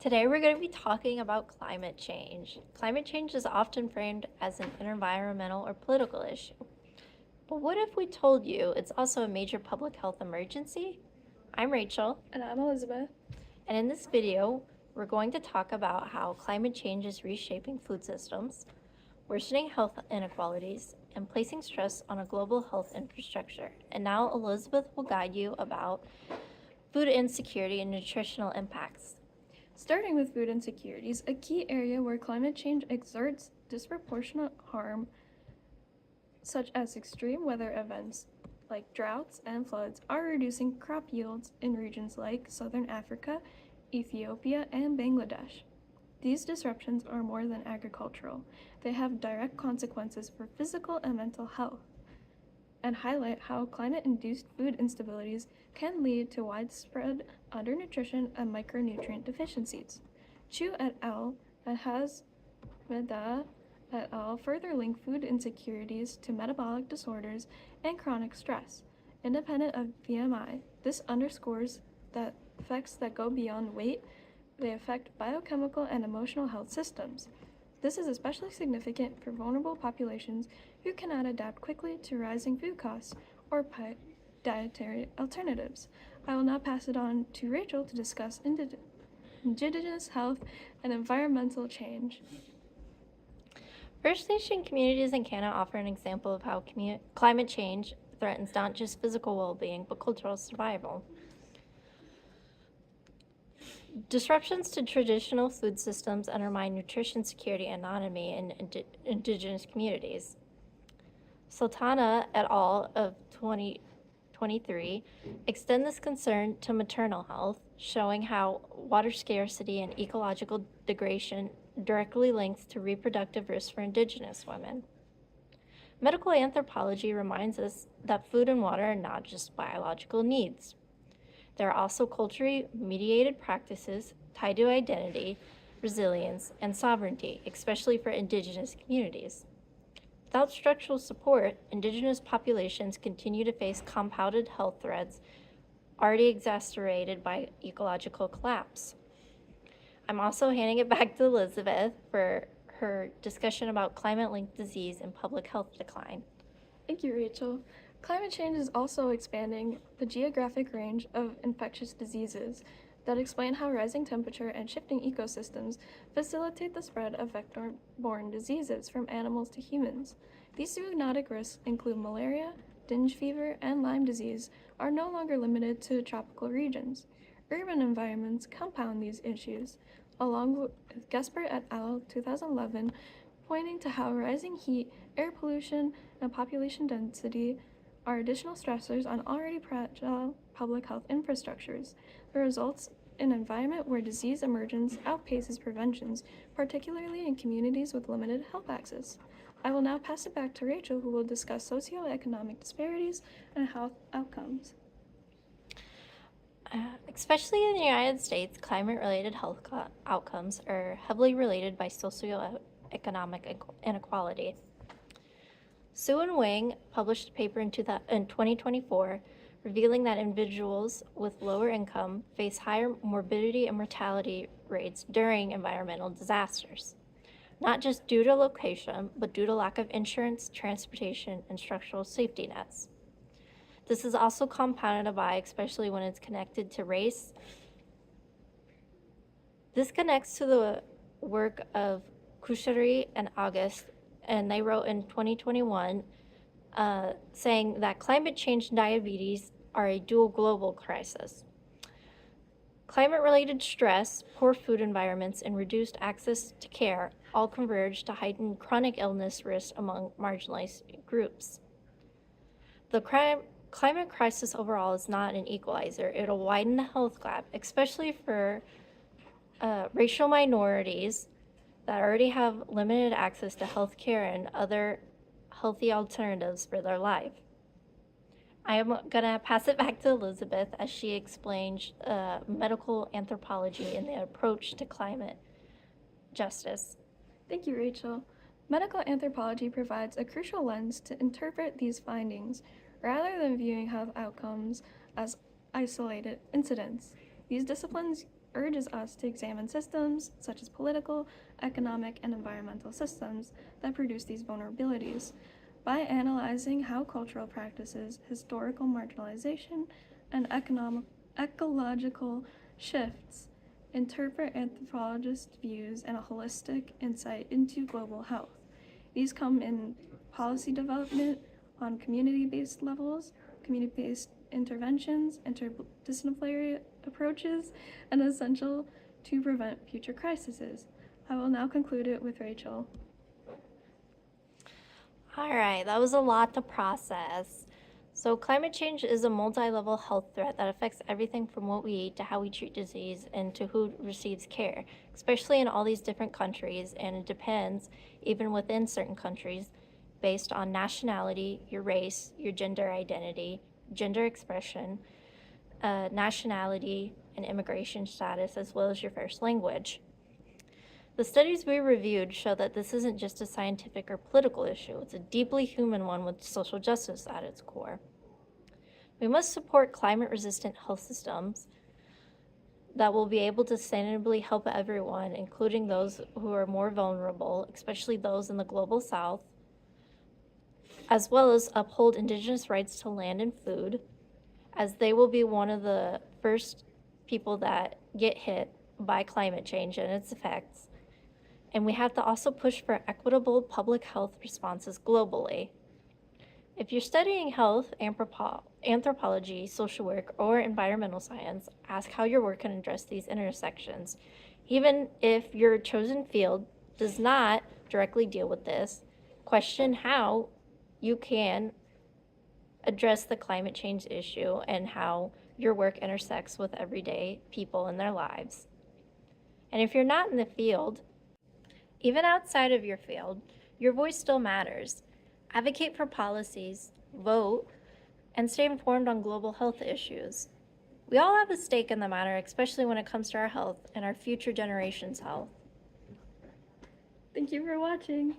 Today we're going to be talking about climate change. Climate change is often framed as an environmental or political issue. But what if we told you it's also a major public health emergency? I'm Rachel. And I'm Elizabeth. And in this video, we're going to talk about how climate change is reshaping food systems, worsening health inequalities, and placing stress on a global health infrastructure. And now Elizabeth will guide you about food insecurity and nutritional impacts. Starting with food insecurities, a key area where climate change exerts disproportionate harm, such as extreme weather events like droughts and floods, are reducing crop yields in regions like southern Africa, Ethiopia, and Bangladesh. These disruptions are more than agricultural. They have direct consequences for physical and mental health, and highlight how climate-induced food instabilities can lead to widespread undernutrition and micronutrient deficiencies. Chu et al. And Hazmeda et al. Further link food insecurities to metabolic disorders and chronic stress, independent of BMI. This underscores that effects that go beyond weight, they affect biochemical and emotional health systems. This is especially significant for vulnerable populations who cannot adapt quickly to rising food costs or dietary alternatives. I will now pass it on to Rachel to discuss indigenous health and environmental change. First Nation communities in Canada offer an example of how climate change threatens not just physical well-being, but cultural survival. Disruptions to traditional food systems undermine nutrition security and autonomy in Indigenous communities. Sultana et al. Of 2023 extend this concern to maternal health, showing how water scarcity and ecological degradation directly links to reproductive risk for Indigenous women. Medical anthropology reminds us that food and water are not just biological needs. There are also culturally mediated practices tied to identity, resilience, and sovereignty, especially for Indigenous communities. Without structural support, Indigenous populations continue to face compounded health threats already exacerbated by ecological collapse. I'm also handing it back to Elizabeth for her discussion about climate-linked disease and public health decline. Thank you, Rachel. Climate change is also expanding the geographic range of infectious diseases that explain how rising temperature and shifting ecosystems facilitate the spread of vector-borne diseases from animals to humans. These zoonotic risks include malaria, dengue fever, and Lyme disease are no longer limited to tropical regions. Urban environments compound these issues, along with Gesper et al. 2011, pointing to how rising heat, air pollution, and population density are additional stressors on already fragile public health infrastructures. The results in an environment where disease emergence outpaces preventions, particularly in communities with limited health access. I will now pass it back to Rachel, who will discuss socioeconomic disparities and health outcomes. Especially in the United States, climate-related health outcomes are heavily related by socioeconomic inequality. Su and Wang published a paper in 2024 revealing that individuals with lower income face higher morbidity and mortality rates during environmental disasters, not just due to location, but due to lack of insurance, transportation, and structural safety nets. This is also compounded by, especially when it's connected to race. This connects to the work of Kushari and August, and they wrote in 2021 saying that climate change and diabetes are a dual global crisis. Climate-related stress, poor food environments, and reduced access to care all converge to heighten chronic illness risk among marginalized groups. The climate crisis overall is not an equalizer. It'll widen the health gap, especially for racial minorities that already have limited access to health care and other healthy alternatives for their life. I am going to pass it back to Elizabeth as she explains medical anthropology and the approach to climate justice. Thank you, Rachel. Medical anthropology provides a crucial lens to interpret these findings rather than viewing health outcomes as isolated incidents. These disciplines urges us to examine systems, such as political, economic, and environmental systems, that produce these vulnerabilities. By analyzing how cultural practices, historical marginalization, and ecological shifts interpret anthropologist views and a holistic insight into global health. These come in policy development on community-based levels, community-based interventions, interdisciplinary approaches, and essential to prevent future crises. I will now conclude it with Rachel. All right, that was a lot to process. So climate change is a multi-level health threat that affects everything from what we eat to how we treat disease and to who receives care, especially in all these different countries, and it depends, even within certain countries, based on nationality, your race, your gender identity, gender expression, nationality, and immigration status, as well as your first language. The studies we reviewed show that this isn't just a scientific or political issue, it's a deeply human one with social justice at its core. We must support climate-resistant health systems that will be able to sustainably help everyone, including those who are more vulnerable, especially those in the global south, as well as uphold Indigenous rights to land and food, as they will be one of the first people that get hit by climate change and its effects. And we have to also push for equitable public health responses globally. If you're studying health, anthropology, social work, or environmental science, ask how your work can address these intersections. Even if your chosen field does not directly deal with this, question how you can address the climate change issue and how your work intersects with everyday people in their lives. And if you're not in the field, even outside of your field, your voice still matters. Advocate for policies, vote, and stay informed on global health issues. We all have a stake in the matter, especially when it comes to our health and our future generations' health. Thank you for watching.